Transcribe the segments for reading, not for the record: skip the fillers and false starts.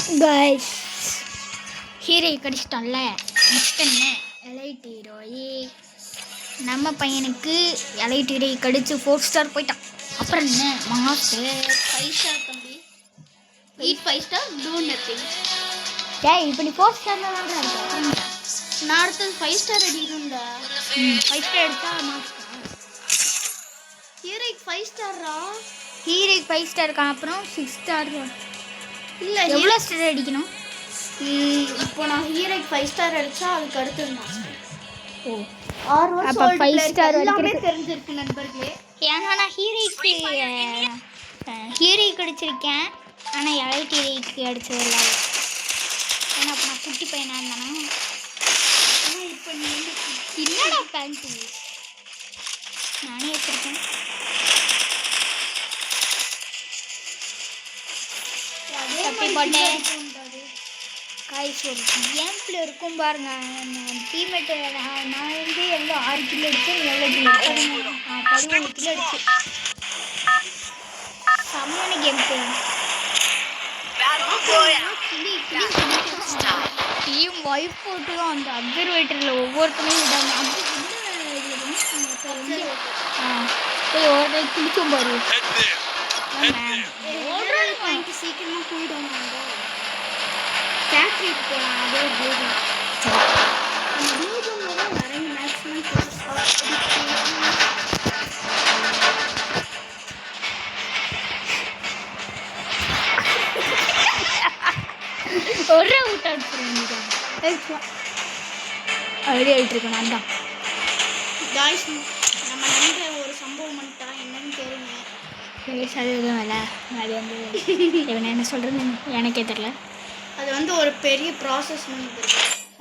Guys hero கடிச்சிட்டோம்ல. Next என்ன elite heroine நம்ம பையனுக்கு எலைட் ஹீரோ கடிச்சு 4 ஸ்டார் போயிட்டான். அப்புறம் என்ன மாஸ்டர் 5 ஸ்டார் தம்பி. Eat 5 star two nothing. டேய் இப்போ நீ 4 ஸ்டார் தான் இருக்க. நான் அடுத்து 5 ஸ்டார் அடிக்கணும்டா. 5 ஸ்டார் எடுத்தா மாஸ்டர் ஹீரோக்கு 5 ஸ்டாரா? ஹீரோக்கு 5 ஸ்டார் இருக்கான். அப்புறம் 6 ஸ்டார் இல்ல எவ்வளோ ஸ்டார் அடிக்கணும்? இப்போ நான் ஹீரோக்கு 5 ஸ்டார் அடிச்சா அதுக்கு அடுத்து மாஸ்டர். ஓ ஆர்வம் அப்ப 5 ஸ்டார் எல்லாமே தெரிஞ்சிருக்கு நண்பர்களே. ஏன்னா நான் ஹீரோக்கு அடிச்சிருக்கேன். ஆனால் எலைட் ஹீரோக்கு அடிச்சது இல்லை. ஏன்னா அப்போ நான் குட்டி பையனாக இருந்தானா. இப்போ நீ என்னடா பேண்ட் நானே வச்சிருக்கேன். தப்பி போட்டேன். காய்ஸ் ஒரு கேம்பில் இருக்கும் பாருங்க. டீமேட்டு நான் வந்து எவ்வளோ 6 கிலோ அடிச்சேன். எவ்வளோ கிலோ 17 கிலோ அடிச்சு. செம்மான கேம் டீம் ஒய்ஃப் போட்டு தான் அந்த அப்சர்வேட்டரில் ஒவ்வொருத்தரையும் விடாங்க. போய் ஒரு குளிக்கும் பாரு. சீக்கிரமா போயிடும். ஃபேக்ட்ரிக்கு போகலாம். அதே போதும். நிறைய மேக்ஸிமம் ஒரு அவுட் அடிச்சிருக்கேன். அப்படியே ஆகிட்டுருக்கேன் நான் தான். காய்ஸ் நம்ம நண்பர் ஒரு சம்பவம் பண்ணிட்டா என்னன்னு கேளுங்க. அது எதுவும் இல்லை. அது வந்து இவன் என்ன சொல்கிறது எனக்கே தெரில. அது வந்து ஒரு பெரிய ப்ராசஸ் பண்ணிட்டு.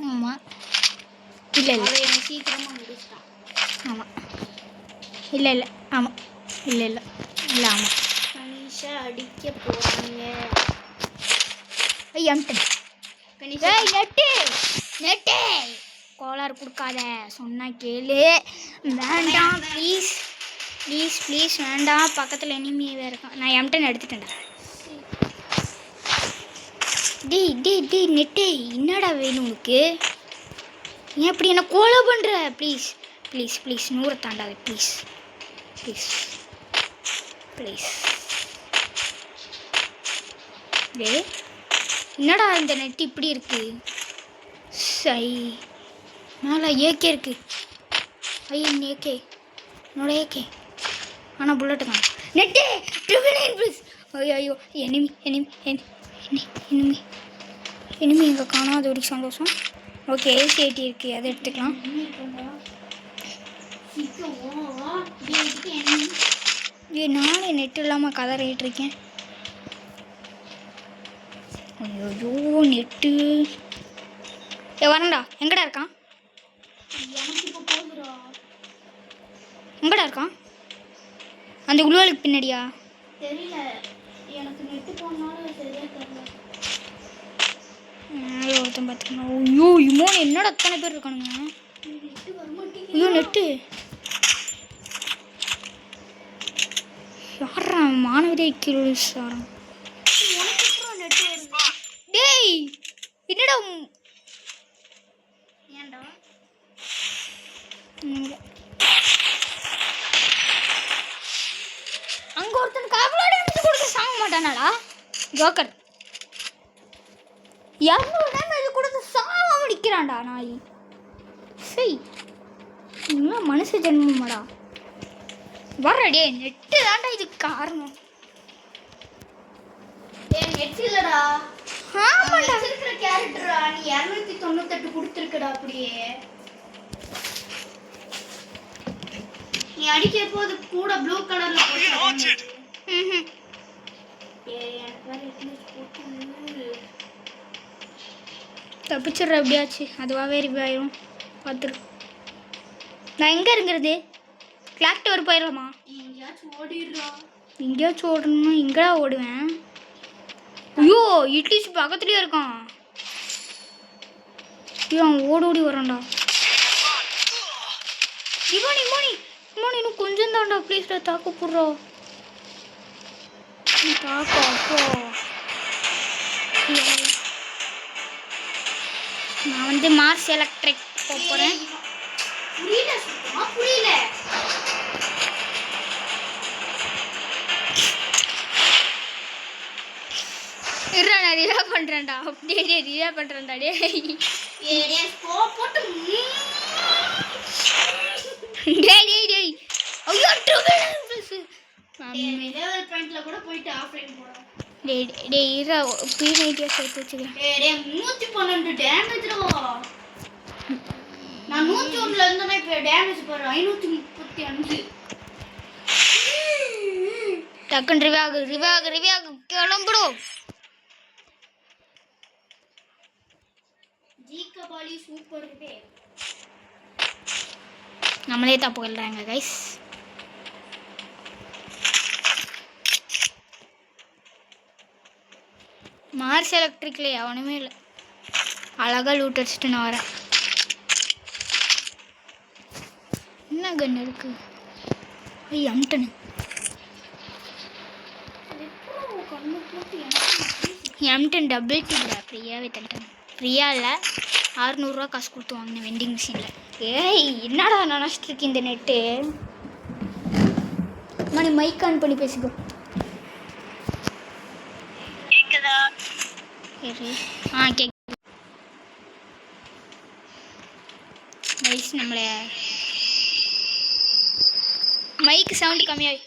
ஆமாம். இல்லை இல்லை அதை எனக்கு சீக்கிரமாக முடிச்சிட்டான். ஆமாம். இல்லை இல்லை ஆமாம். இல்லை இல்லை இல்லை ஆமாம். கனிஷா அடிக்க போகிறாங்க. எம்டன் கனிஷா நெட்டு நெட்டு கோளாறு கொடுக்காத சொன்னா கேளு. வேண்டாம் ப்ளீஸ் ப்ளீஸ் ப்ளீஸ் வேண்டாம். பக்கத்தில் எனிமியாக இருக்கான். நான் எம்டன் எடுத்துட்டேன்டா. டே நெட்டு என்னடா வேணும் உனக்கு? ஏன் அப்படி என்ன கோலா பண்ணுற? ப்ளீஸ் ப்ளீஸ் ப்ளீஸ் 100 தாண்டாது. Please please please. டே என்னடா இந்த நெட் இப்படி இருக்கு? சை மேலே ஏகே இருக்கு. ஏகே என்னோட ஏகே. ஆனால் புல்லட்டு தான் நெட்டு. ப்ளீஸ் ஐயோ எனிமி எனிமி எனிமி எனிமி இங்கே காணாத ஒரு சந்தோஷம். ஓகே ஏசி இருக்குது, அதை எடுத்துக்கலாம். நானே நெட் இல்லாமல் கதறிட்டு இருக்கேன். ஐயோ நெட்டு வரண்டா. எங்கடா இருக்கான்? எங்கடா இருக்கான்? அந்த உள்வாளுக்கு பின்னாடியா? தெரியல. எனக்கு நெட்டு போனாலும் சரியா தெரியல. ஒருத்தன் பார்த்துக்கணும். ஐயோ இமோன் என்னோட அத்தனை பேர் இருக்கானுங்க. ஐயோ நெட்டு யாரா மாணவரே கீழே சாரம். டேய் என்னடா ஏன்டா அங்கே ஒருத்தனுக்கு அவ்வளோ டேமேஜ் கொடுக்க சாங்க மாட்டானாடா ஜோக்கர். 200 டேமேஜ் கொடுத்து சாவ முடிக்கிறான்டா நாய். சரி இன்னும் மனுஷ ஜென்மமாடா. வரடே நெட்டு தான்டா இதுக்கு காரணம். நெட் இல்லடா. ஆமாடா இருக்கிற கேரக்டரா நீ 298 கொடுத்துருக்கடா. அப்படியே நீ அடிக்க போது கூட ப்ளூ கலர்ல போட்டு. தப்பிச்சிடுற எப்படியாச்சு. அதுவாகவே ரிவாயிரும் பார்த்துரு. நான் எங்கே இருக்கிறது? கிளாக் டவர் போயிடலாமா? எங்கேயாச்சும் ஓடிடுறா. எங்கேயாச்சும் ஓடணும்னா எங்கடா ஓடுவேன்? ஐயோ இட்லிஸ் பக்கத்துலேயே இருக்கான். ஐயோ அவன் ஓடி வரான்டா. இவனி இன்னும் கொஞ்சம் தான்டா. ப்ளீஸ்டா தாக்க போடுறோம். தாக்கா அப்போ இது மார்ஸ் எலக்ட்ரிக் போகிறேன். புரியல, சுத்தமா புரியல. இருடா நான் ரிவா பண்ணுறேன்டா. அப்படியே ரிவா பண்ணுறேன்டா. டே ஸ்கோப் போட்டு டேய் டேய் டேய் ஐயோ லெவல் பாயிண்ட்ல கூட போயிட்டு ஆஃப்லைன் போறோம். டேய் டேய் இருடா P90 சேர்த்து வச்சுக்கிறேன். டேய் 312 டேமேஜ்டா. நான் 101ல இருந்தேனா இப்ப டேமேஜ் பாரு 535. டக்குன்னு ரிவாக் கிளம்புடும். ஜீகபாலி சூப்பர் இருக்கு. நம்மளே தப்பு கல்றாங்க கைஸ். மார்ஸ் எலக்ட்ரிக்ல எவனுமே இல்லை. அழகா லூட் அடிச்சுட்டு நான் வரேன். என்ன கன் இருக்கு? ஐய் அம்டனு M10 டபுள் டிப்டா ஃப்ரீயாகவே தந்துட்டேன். ஃப்ரீயாக இல்லை 600 காசு கொடுத்து வாங்கினேன் வெண்டிங் மிஷினில். ஏய் என்னடா நினச்சிட்டு இருக்கு இந்த நெட்டு. மணி மைக் ஆன் பண்ணி பேசிக்கோ. கேக்குதா? சரி கேட்குது. மைஸ் நம்மளை மைக்கு சவுண்டு கம்மியாகி.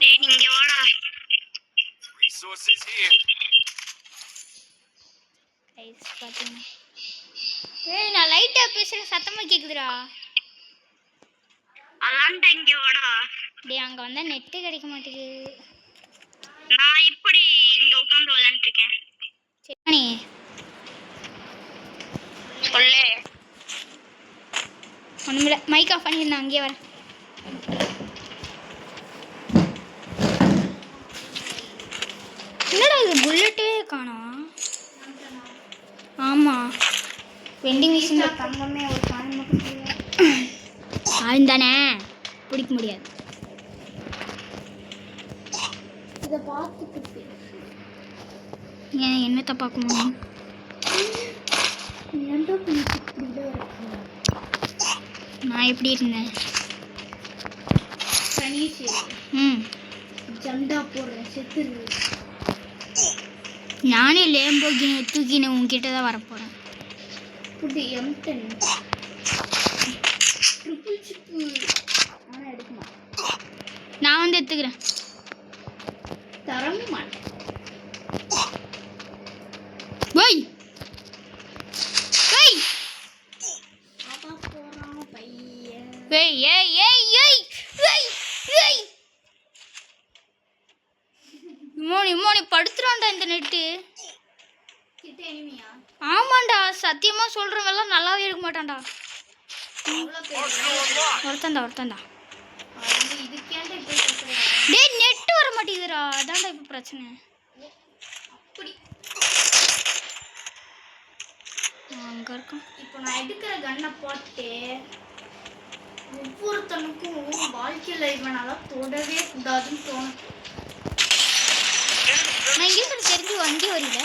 டேய் நீங்க வாடா. Resources here. கைஸ் பார்த்தீங்க. ஏய் நான் லைட்டாக பேசுகிறேன் சத்தமாக கேட்குதுடா. அதான்டா இங்க வாடா. டேய் அங்கே வந்தால் நெட்டு கிடைக்க மாட்டேங்குது. நான் இப்படி இங்க உட்கார்ந்து விளையாண்டுட்டு இருக்கேன். சரி சொல்லு. ஒன்றுமில்ல மைக் ஆஃப் பண்ணியிருந்தேன் அங்கேயே வரேன். என்னடா இது புல்லட்டே காணோம். ஆமாம் வெண்டிங் மிஷினில் தங்கமே ஒரு காணி மட்டும் ஆழ்ந்தானே பிடிக்க முடியாது. இத பார்த்துட்டு ஏன் என்னத்தை பார்க்க முடியும்? ஏன்டா இப்படி இருக்கு? நான் எப்படி இருந்தேன்? கணேஷ் ஜண்டா போடுறேன் செத்துரு. நானே லேம்போகினை தூக்கினேன் உங்ககிட்ட தான் வரப்போகிறேன். புது M10 ட்ரிபிள் சிப்பு ஆனால் எடுக்குமா? நான் வந்து எடுத்துக்கிறேன். தரவும் மாட்டேன். ஓய் ஓய் பாப்பா போறான் பையன். ஏய் ஏய் ஏய் ஏய் ஏய் ஏய் மோனி படுத்துறான்டா இந்த நெட்டு. கிட்ட எனிமியா? ஆமாண்டா சத்தியமாக சொல்கிறவங்கெல்லாம் நல்லாவே இருக்க மாட்டான்டா. அவ்வளோ பேர் ஒருத்தன்டா அது இதுக்கேண்டா இப்படி சொல்றேன். டேய் நெட்டு வர மாட்டேங்குதுடா. அதான்டா இப்போ பிரச்சனை. அப்படி அங்கே இருக்கான். இப்போ நான் எடுக்கிற கன்னை போட்டு ஒவ்வொருத்தனுக்கும் வாழ்க்கையில் இவனால தொடவே கூடாதுன்னு தோணும். நான் இங்கே தெரிஞ்சு வண்டி வரல.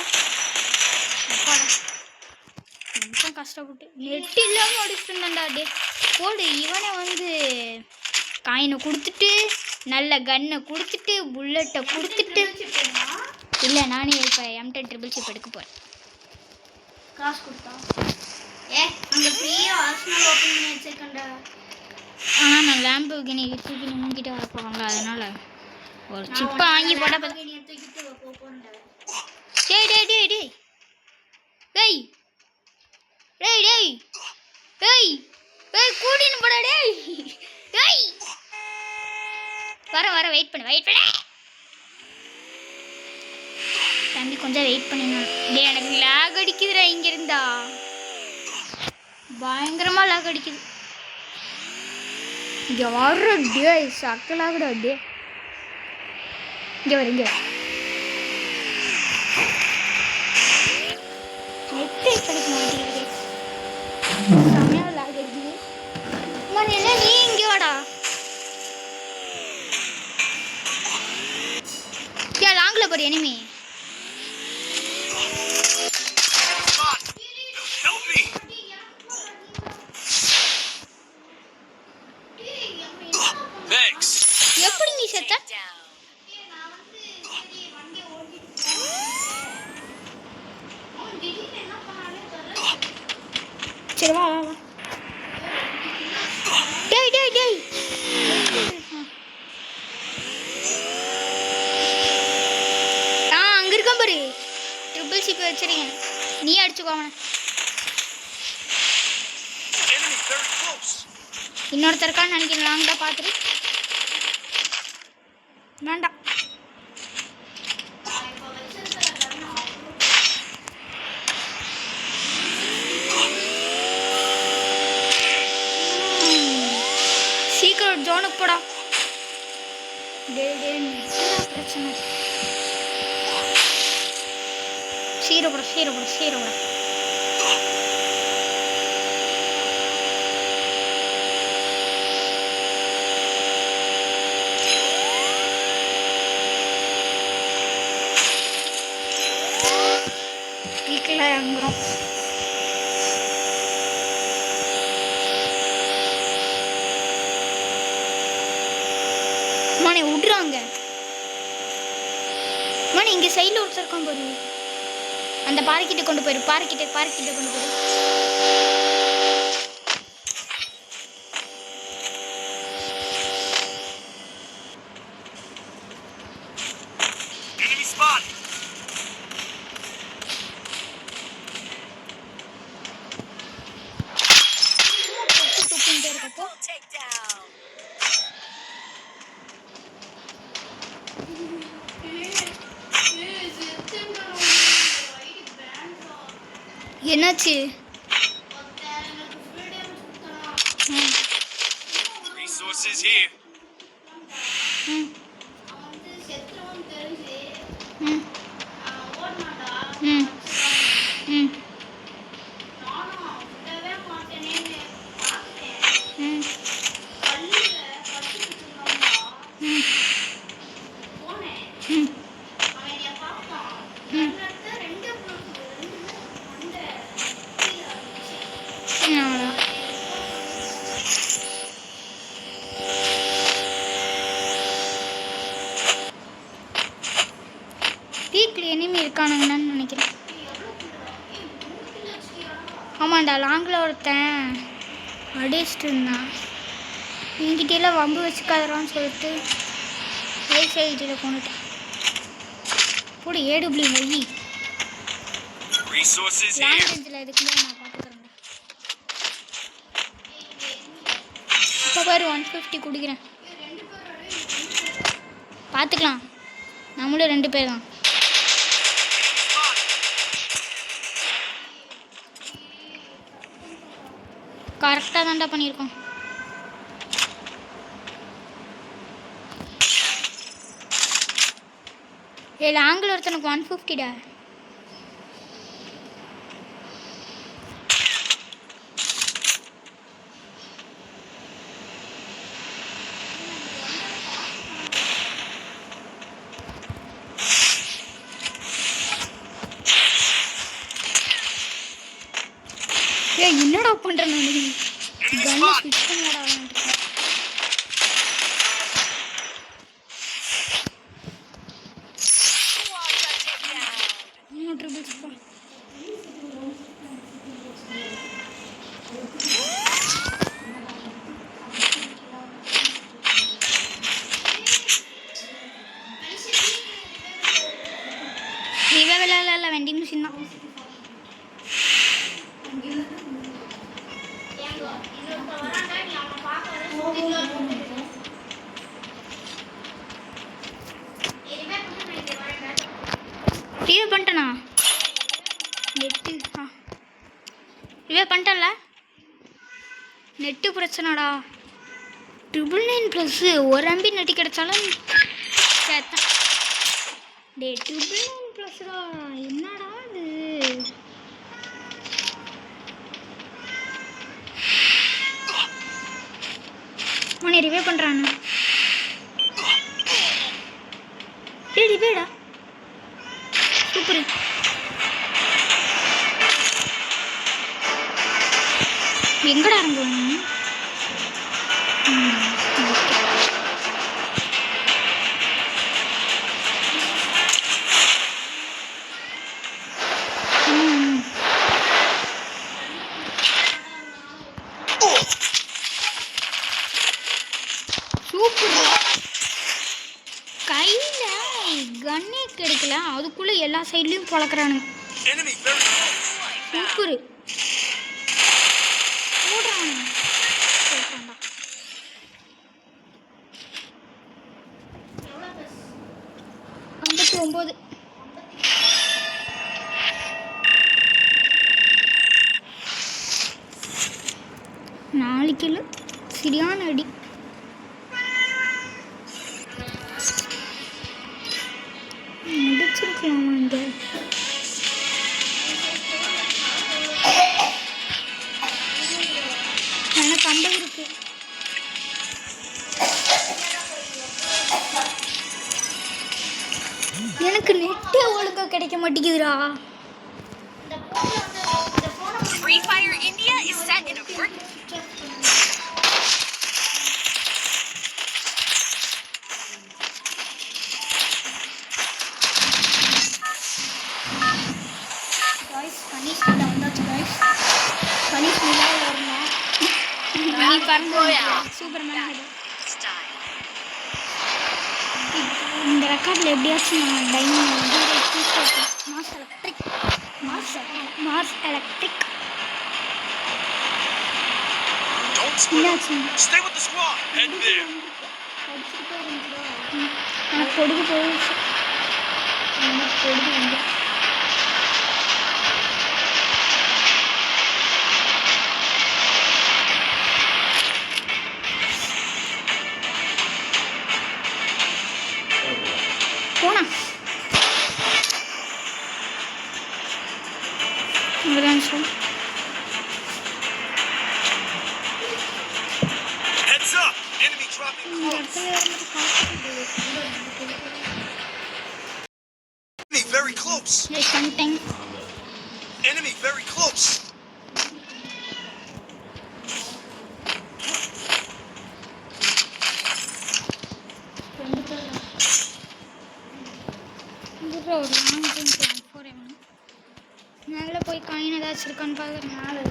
அப்பாடா கொஞ்சம் கஷ்டப்பட்டு நெட் இல்லாமல் அடிச்சுட்டேன்டா. டே போடு இவனை வந்து காயினை கொடுத்துட்டு நல்ல கன்னை கொடுத்துட்டு புல்லட்டை கொடுத்துட்டு. இல்லை நானே இப்போ M10 ட்ரிபிள் சிப் எடுக்க போகிறேன். காசு கொடுத்தா அங்கே ஃப்ரீயாக ஆர்சனல் ஓப்பன் பண்ணி வச்சிருக்கேன்டா. ஆனால் நான் லேம்போகினி தூக்கினு உங்ககிட்ட வர போகிறாங்களா அதனால் ஒரு சிப்பை வாங்கி போட தூக்கிட்டு போகிறேன்டா. டேய் டேய் டேய் டேய் டேய் டேய் டேய் டேய் டேய் கூட்டின்னு போடா டேய் டேய் வர வெயிட் பண்ணு தம்பி கொஞ்சம் வெயிட் பண்ணு. டேய் எனக்கு லாக் அடிக்குதுடா இங்கே இருந்தா பயங்கரமாக லாக் அடிக்குது. இங்கே வர்ற டே சக்கலாகடா டே இங்கே வர நெட்டே கிடைக்க மாட்டேங்குது. செம்மையாக லாக் அடிக்குது. மணி என்ன நீ இங்கே வாடா. லாங்கில் போகிற எனிமி சரி வா வா வா. டேய் டேய் டேய். அங்கே இருக்கான் பாரு. ட்ரிபிள் சிபி வச்சிருக்கேன். நீ அடிச்சுக்கோ அவனை. இன்னொருத்தருக்கான்னு நினைக்கிறேன். லாங் தான் பார்த்துட்டு வேண்டாம். சீக்கிரம் ஜோனுக்கு போடா. பிரச்சனை சீரப்பட சீரப்பட சீரப்பட. வீட்டில் இறங்குறோம். மணி விட்றாங்க. மணி இங்கே சைடில் ஒருத்தருக்கான் பாரு. அந்த பாறைக்கிட்ட கொண்டு போயிரு. பாறைக்கிட்ட கொண்டு போயிரு. என்னாச்சு? Resources here. வீட்டில் இனிமே இருக்கானுங்கன்னு நினைக்கிறேன். ஆமாண்டா, லாங்கில் ஒருத்தன் அடிச்சுட்டு இருந்தான். என்கிட்டலாம் வம்பு வச்சுக்காதரான்னு சொல்லிட்டு ஐசைட்டில் கொண்டுட்டேன். கூட ஏடுபிளி வை. லாங் ரேஞ்சில் இருக்குமே நான் பார்த்துக்கிறேன். இப்போ பாரு 150 குடிக்கிறேன். பார்த்துக்கலாம். நம்மளும் 2 பேர் தான். கரெக்டாக தான்டா பண்ணியிருக்கோம். லாங்கில் ஒருத்தனுக்கு 150டா. என்னடா பண்றேன் நான்? இல்லை வெண்டிங் மிஷின் தான். ரிவே பண்ணிட்டேண்ணா. நெட்டு ரிவே பண்ணிட்டேன்ல. நெட்டு பிரச்சனைடா. 999 1 MB நெட்டு கிடைச்சாலும் சேர்த்தேன். டே 999+டா, என்னடா இது? உன்னை ரிவே பண்ணுறான்னு. டே ரிவேடா, சூப்பரு. எங்கடா இறங்குவாங்க? கன்னே கிடைக்கல, அதுக்குள்ள எல்லா சைட்லயும் பொளக்குறானுங்க. Enemy very close. சூப்பர் போடுறானுங்க. 59. நாளைக்கு சரியான அடி. முடிச்சிருக்கலாமா இந்த எனக்கு 50 இருக்கு. எனக்கு நெட்டே ஒழுங்கா கிடைக்க மாட்டேங்குதுடா. Free Fire India is set in a guys Kanish கிட்ட வந்தாச்சு गाइस. கனிஷ் நிலால வரணும். நீ பறந்து சூப்பர்மேன் ஹெட். இந்த ரெக்கார்ட்ல எப்படியாச்சும் நான் டைமண்ட் வந்து Mars electric Don't split up. Stay with the squad. Head there. எனக்கு பொடுகு போயிடுச்சு. எனக்கு பொடுகு வந்து போனா ஒரு நிமிஷம். Heads up. Enemy dropping close. Enemy very close. Something Enemy very close. ஒரு லாங் ஜம்ப் போகிறேன். மேலே போய் காயின் ஏதாச்சும் இருக்கான்னு பார்க்குறேன். மேலே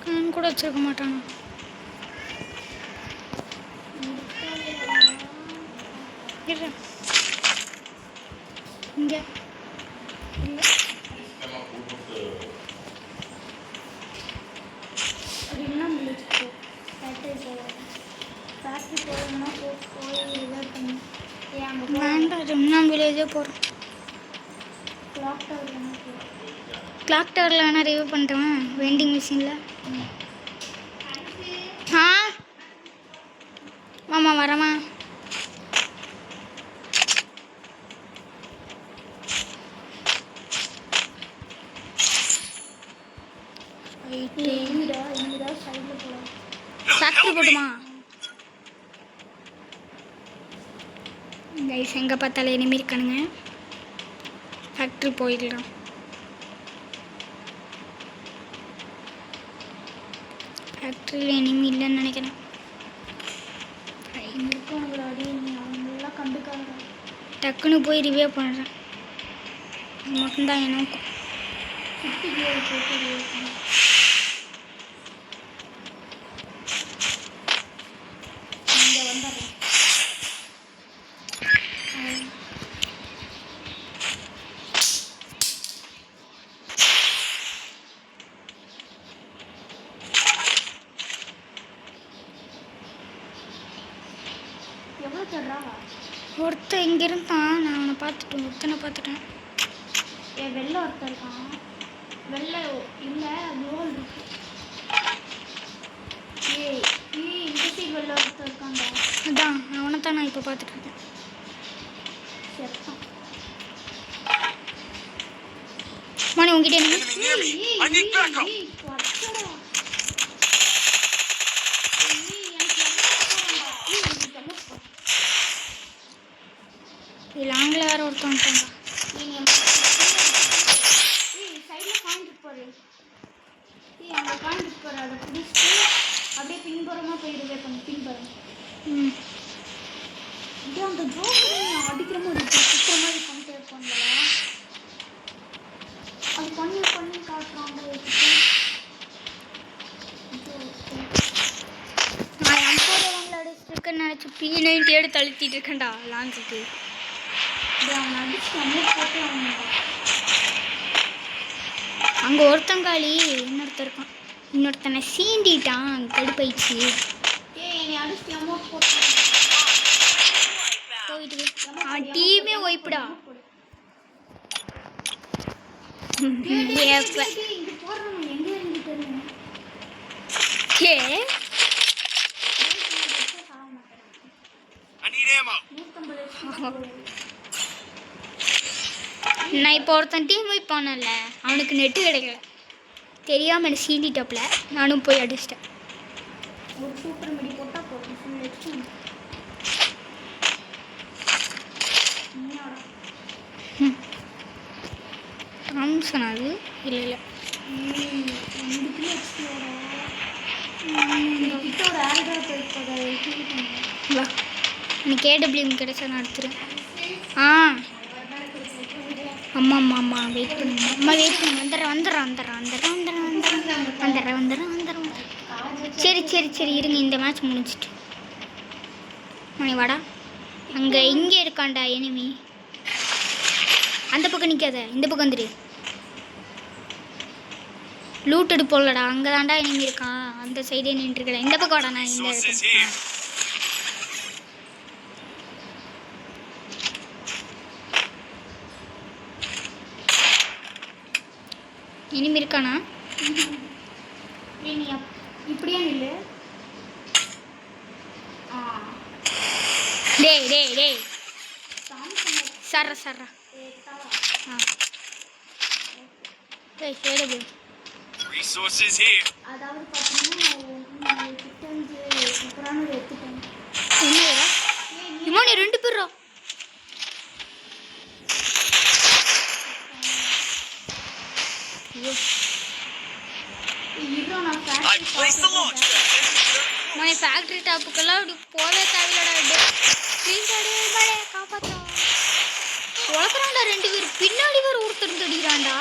காயின் கூட வச்சிருக்க மாட்டாங்க. இங்கே இல்லை அப்படின்னா முடிச்சுக்கோ. ஃபேக்ட்ரி போகணும்னா போய் ரிவர் பண்ணி அங்கே வேண்டாம், ஜம்னாம் வில்லேஜே போகிறோம். கிளாக் டவர்னா கிளாக் டவரில் வேணால் ரிவ்யூ பண்ணிட்டேன் வெண்டிங் மிஷினில். ஆ மாமா வரமா? இங்கடா சைடில் போகலாம். ஃபேக்ட்ரி போட்டுமா? கைஸ் எங்கே பார்த்தாலும் எனிமி இருக்கானுங்க. ஃபேக்ட்ரி போயிடலாம். ஃபேக்ட்ரியில் எனிமி இல்லைன்னு நினைக்கிறேன். இங்கே இருக்கவங்கள அடி நீ அவங்களெல்லாம் கண்டுக்காத. டக்குன்னு போய் ரிவ்யூ பண்ணுறேன். அது மட்டும்தான் என் நோக்கம். சுற்றி போட்டு ரிவ்யூ பண்ணு. இங்கே வந்துடுறேன். எவ்வளோ தர்றா? ஒருத்தன் இங்கே இருந்தான், நான் அவனை பார்த்துட்டேன். ஒருத்தனை பார்த்துட்டேன். என் வெள்ளை ஒருத்தர் இருக்கான். வெள்ளை இல்லை குளோல் இருக்கு. ஏய் இந்த சைடு வெள்ளை ஒருத்தர் இருக்கான்டா. அதான் அவனை தான் நான் இப்போ பார்த்துட்டு இருக்கேன். செத்தான். மணி உங்ககிட்ட என்ன? Enemy near me. I need backup. லாங்கில் வேறு ஒருத்தன் வந்துட்டாங்க. சைடில் காயின் இருப்பாரு. அந்த காயின் இருப்பாரு, அதை பிடிச்சிட்டு அப்படியே பின்புறமாக போயிடுவே பண்ணி பின்புறம். ம் இதே அந்த ஜோக்கரை அடிக்கிற மாதிரி இருக்கும், சுற்றுற மாதிரி பண்ணிட்டே இருப்பாங்களா? அது பண்ணி காட்டுறாங்க. இருக்கேன்னு நினச்சி P90 எடுத்து அழுத்திட்டு இருக்கேன்டா லாங்குக்கு. அவன் அடிச்சு அமௌண்ட் போட்டு அவன் அங்கே ஒருத்தங்காளி இன்னொருத்தன் இருக்கான். இன்னொருத்தனை சீண்டிட்டான் கடுப்பாயிடுச்சு. என்னை அடிச்சு அமௌண்ட் போட்டு போயிட்டு அவன் டீமே ஒய்ப்புடா. ஏப்ப இங்கே போடுறான் எங்கே இருந்துட்டு ஏ I need ammo. 150 நான் இப்போ ஒருத்தன் டீம் வைப்பானல்ல அவனுக்கு நெட்டு கிடைக்கல. தெரியாமல் என்னை சீண்டிட்டப்பல நானும் போய் அடிச்சிட்டேன். ஒரு சூப்பர் மெடி போட்டால் போதும் ஃபுல் ஹெச்பி. தாம்சன் அது இல்லை இல்லை இதுக்குள்ளே ஹெச்பியோட கிட்ட ஒரு ஆல்ட்ரா போய் ஹீல் பண்ணுவேன். வா எனக்கு ஏடபிள்யூஎம் கிடைச்சா நான் எடுத்துருவேன். ஆ அம்மா அம்மா அம்மா வெயிட் பண்ணுங்க. அம்மா வெயிட் பண்ணுங்க. வந்துடுறேன். சரி சரி சரி இருங்க, இந்த மேட்ச் முடிஞ்சிட்டு மணி வாடா. அங்கே இங்கே இருக்கான்டா எனிமி. அந்த பக்கம் நிற்காத, இந்த பக்கம் வந்துடு. லூட் எடுப்போம்லடா, அங்கே தான்டா எனிமி இருக்கான். அந்த சைடே நின்றுருக்கடா. இந்த பக்கம் வாடா, நான் இந்த Resources இடத்துல. here. இனிமே இருக்கானா? நீ இப்படியே நில்லு. டேய் டேய் டேய் சர்றா ஆ டேய் ஏடபிள்யூ Resources here. அதாவது பார்த்தீங்கன்னா கிட்ட வந்து சூப்பரான ஒரு எடுத்துட்டேன். என்னடா இவனே ரெண்டு பேரா? ஐயோ இருறோம் நான் I placed the launch pad. Money factory டாப்புக்கெல்லாம் அப்படி போவே தேவையில்லடா. ப்ளீஸ் அடே மழை காப்பாற்றா. உழக்கிறான்டா ரெண்டு பேர். பின்னாடி வேறு ஒருத்தர் தடிக்கிறான்டா.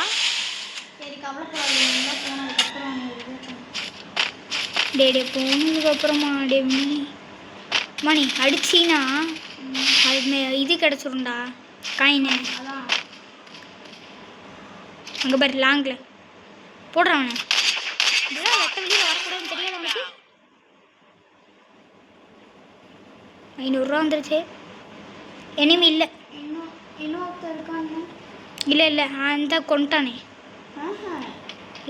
சரி கவலைப்படாது, நல்லா போனதுக்கப்புறம் டே போனதுக்கப்புறமா டே மணி அடிச்சின்னா அது இது கிடச்சிரும்டா காயினு. அதான் அங்கே பாரு லாங்கில் போடுறான் அவனை. இதெல்லாம் வெட்ட வெளியில் வரக்கூடாதுன்னு தெரியாது அவனுக்கு. 500 வந்துருச்சு. எனிமி இல்லை இன்னொருத்தர் இருக்காங்க. இல்லை அந்த கொண்டானே.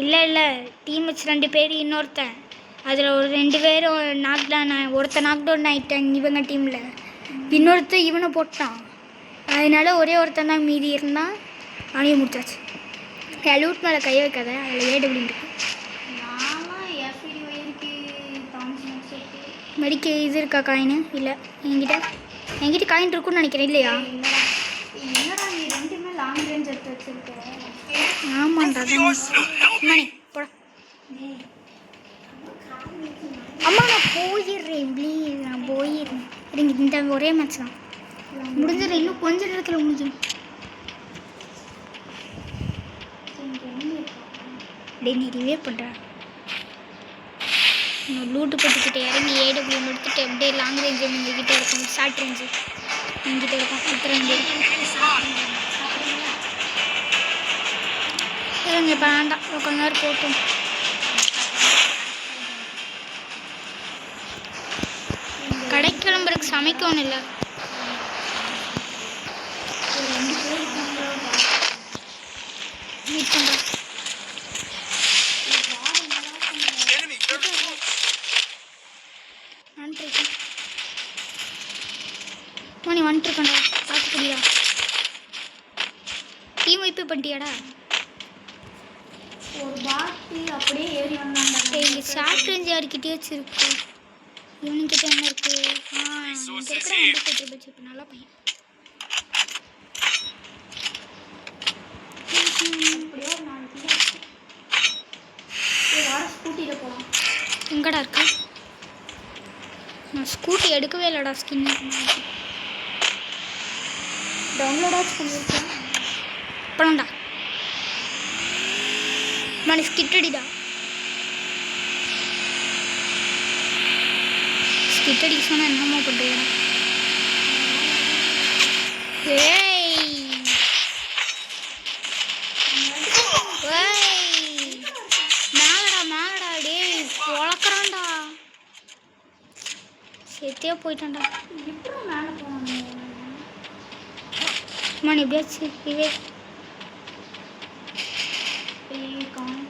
இல்லை டீம் வச்சு 2 பேர், இன்னொருத்தன் அதில் ஒரு 2 பேரும் நாக்டவுன். ஒருத்தன் நாக்டவுன் ஆகிட்டாங்க இவங்க டீமில். இன்னொருத்தன் இவனை போட்டான். அதனால ஒரே ஒருத்தன் தான் மீதி இருந்தான். அவனையும் முடிச்சாச்சு. லூட் மேலே கை வைக்காத, அதில் ஏடபிள்யூ இருக்கு. நானும் எஃப்இடி வயிறுக்கு தாம்சன் செட்டு. மெடிக்க இது இருக்கா காயின்? இல்லை என்கிட்ட காயின் இருக்குன்னு நினைக்கிறேன். இல்லையா? என்னடா நீ ரெண்டுமே லாங் ரேஞ்ச் எடுத்து வச்சிருக்க? ஆமாண்டா Yours will help me. மணி போட. அம்மா நான் போயிடுறேன் ப்ளீஸ், நான் போயிடுறேன். இருங்க இந்த ஒரே மேட்ச் தான் முடிஞ்சிடும். இன்னும் கொஞ்ச நேரத்தில் முடிஞ்சிடும். டே நீ ரிவே பண்ணுறேன். நான் லூட்டு போட்டுக்கிட்டே இறங்கி ஏடபிள்யூ எடுத்துகிட்டு அப்படியே லாங் ரேஞ்சு எங்ககிட்ட இருக்கும், ஷார்ட் ரேஞ்சு எங்கிட்ட இருக்கும். அப்புறம் இருங்க இப்போ வேண்டாம், கொஞ்ச நேரம் போட்டும். கடைக்கு கிளம்புறதுக்கு சமைக்கணும் இல்லை. மீட் பண்ணுறேன். Enemy very close. வந்துருக்கேன் மணி வந்துட்டுருக்கேன்டா. பார்த்து புரியா? டீம் வைப்பு பண்ணிட்டியாடா? ஒரு பாட்டி அப்படியே ஏறி வந்தாங்க. இங்கே ஷார்ட் ரேஞ்ச் யாருக்கிட்டே வச்சுருக்கு. இவனுக்கிட்ட என்ன இருக்கு? இப்போ நல்லா பையன். அப்படியே ஒரு 4 கிலோ வர ஸ்கூட்டியில் போகலாம். எங்கடா இருக்கு? நான் ஸ்கூட்டி எடுக்கவே இல்லைடா. ஸ்கின்னு டவுன்லோடாச்சு பண்ணியிருக்கேன். பண்ணண்டா மணி ஸ்கிட்டடிடா. கிட்டடி சொன்னா என்னம்மா பண்ணுறீங்க? ஏய் ஏய் மேலடா டேய் பொழக்கிறான்டா. செத்தே போயிட்டான்டா. எப்படி மேலே போனாங்க? அம்மா நீ எப்படியாச்சு இவே காயின்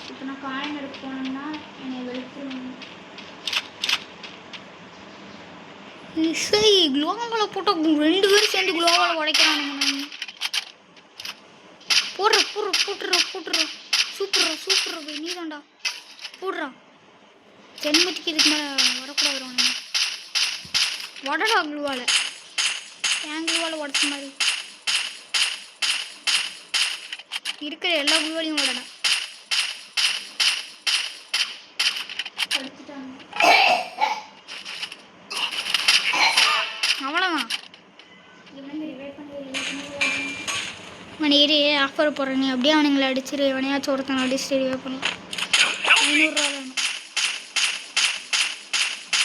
இப்போ நான் காயின் எடுக்க போனேன்னா என்னை வெளுத்துருவாங்க. இசை குளோவால போட்டு 2 பேரும் சேர்ந்து குளோவால உடைக்கிறானுங்க. போட்டுறா சூப்பர்ரா போய் நீ தான்டா போடுறா. ஜென்மத்துக்கு இதுக்கு மேலே வரக்கூடாது வருவானுங்க. உடடா குளுவால என் குளுவால உடச்ச மாதிரி இருக்கிற எல்லா குளுவாலையும் உடடா. படிச்சுட்டாங்க. அவ்வளோதான் இவங்க ரிவைவ் பண்ணி மணியேறி ஆஃபர் போடுறேன். நீ அப்படியே அவனுங்களை அடிச்சிரு. எவனையாச்சும் ஒருத்தனை அடிச்சுட்டு ரிவே பண்ணலாம். 500 ரூபா வேணும்.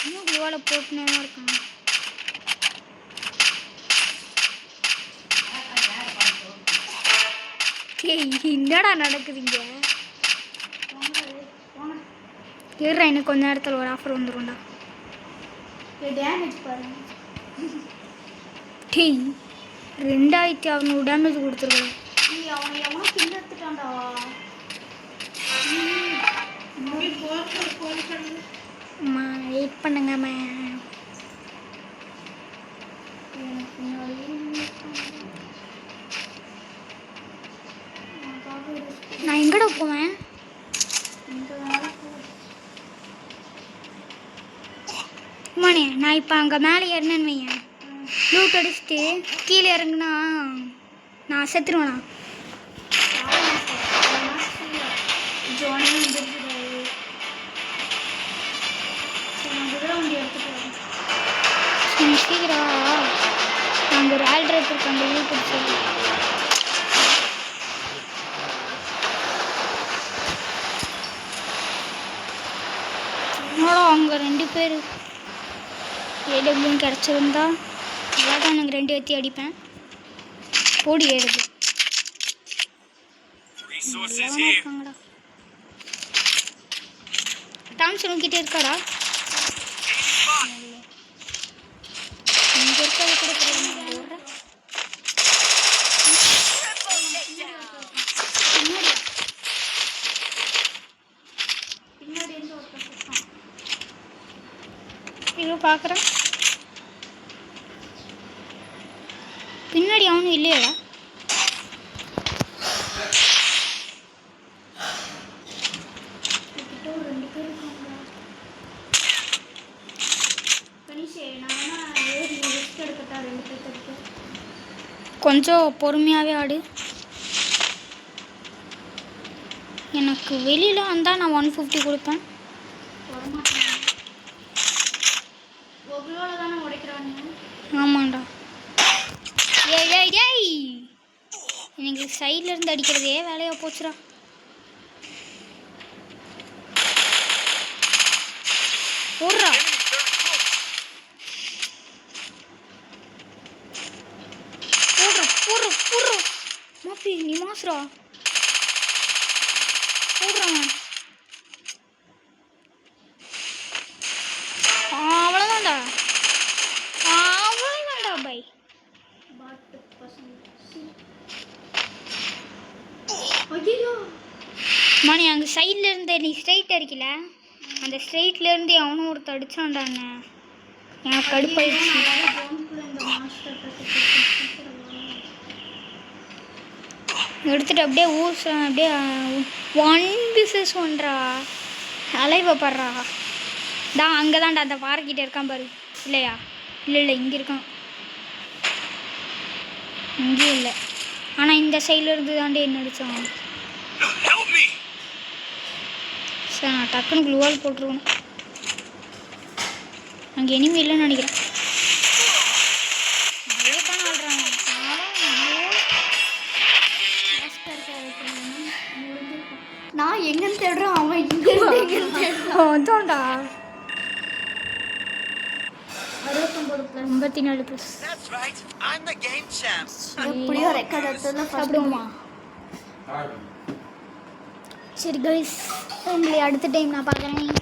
இன்னும் குளுவால போட்டுனே தான் இருக்காங்க. என்னடா நடக்குதுங்க? இருடா இன்னும் கொஞ்ச நேரத்தில் ஒரு ஆஃபர் வந்துடும்டா. டேமேஜ் பாருங்க. டேய் 2600 டேமேஜ் கொடுத்துருக்கேன். அவனை எவனோ பின் எடுத்துட்டான்டா. அம்மா வெயிட் பண்ணுங்கம்மா. நான் எங்கடா போவேன்? அம்மாண்ணே நான் இப்போ அங்கே மேலே ஏறினேன்னு வையேன். லூட் அடிச்சுட்டு கீழே இறங்குனா நான் செத்துருவேண்ணா. சீக்கிரம் அங்கே ஒரு ஆள் டிரைவர் அந்த லூட் அடிச்சு அங்கே 2 பேர் ஏடபிள்யூன்னு கிடச்சிருந்தா அதான் எனக்கு 2 ஏற்றி அடிப்பேன். போடி ஏடுது இருக்காங்கடா. டான்ஸ் உங்ககிட்ட இருக்காடா? இங்கே இருக்கிறது கூட தெரியாது. பின்னாடி இருந்து ஒருத்தன் சுட்டான். இதோ பார்க்குறேன். பின்னாடி அவனும் இல்லையாடா? கிட்ட ஒரு 2 பேர் இருக்காங்க. கனிஷே நான் வேணா ஏறி ரிஸ்க் எடுக்கட்டா 2 பேருக்கு? கொஞ்சம் பொறுமையாகவே ஆடு. எனக்கு வெளியில் வந்தால் நான் 150 கொடுப்பேன். வரமாட்டாங்க. ஒவ்வொரு தானே உடைக்கிறாங்க. ஆமாண்டா. ஏய் எனக்கு சைடில் இருந்து அடிக்கிறதே வேலையாக போச்சுடா. போடுறா மாப்பி நீ மாசுரா போடுறாங்க. அவ்வளோதான்டா பை. பாட்டு பசங்க. ஐயோ மணி அங்கே சைடில் இருந்து நீ ஸ்ட்ரைட் அடிக்கல, அந்த ஸ்ட்ரைட்ல இருந்து அவனும் ஒருத்தர் அடிச்சான்டாங்க. எனக்கு கடுப்பாயிடுச்சு. எடுத்துட்டு அப்படியே அப்படியே 1 vs 1 அலைவப்படுறா. தான் அங்கே தான்டா அந்த பாறைக்கிட்ட இருக்கான் பாரு. இல்லையா? இல்லை இங்கே இருக்கான். இங்கேயும் இல்லை. ஆனால் இந்த சைடில் இருந்து தாண்டி என்ன அடித்தான். சரி நான் டக்குன்னு க்ளூவால் போட்டுருக்கணும். அங்கே இனிமே இல்லைன்னு நினைக்கிறேன். நான் எங்கன்னு தேடுறேன், அவன் இங்க இருந்து எங்கன்னு தேடுறான். அதான்டா 69 plus 54 plus. That's right. I'm the game champ. எப்படியோ ரெக்கார்ட் எடுத்ததுல சாப்பிடுவோமா? சரி கைஸ், உங்களை அடுத்த டைம் நான் பார்க்குறேன்.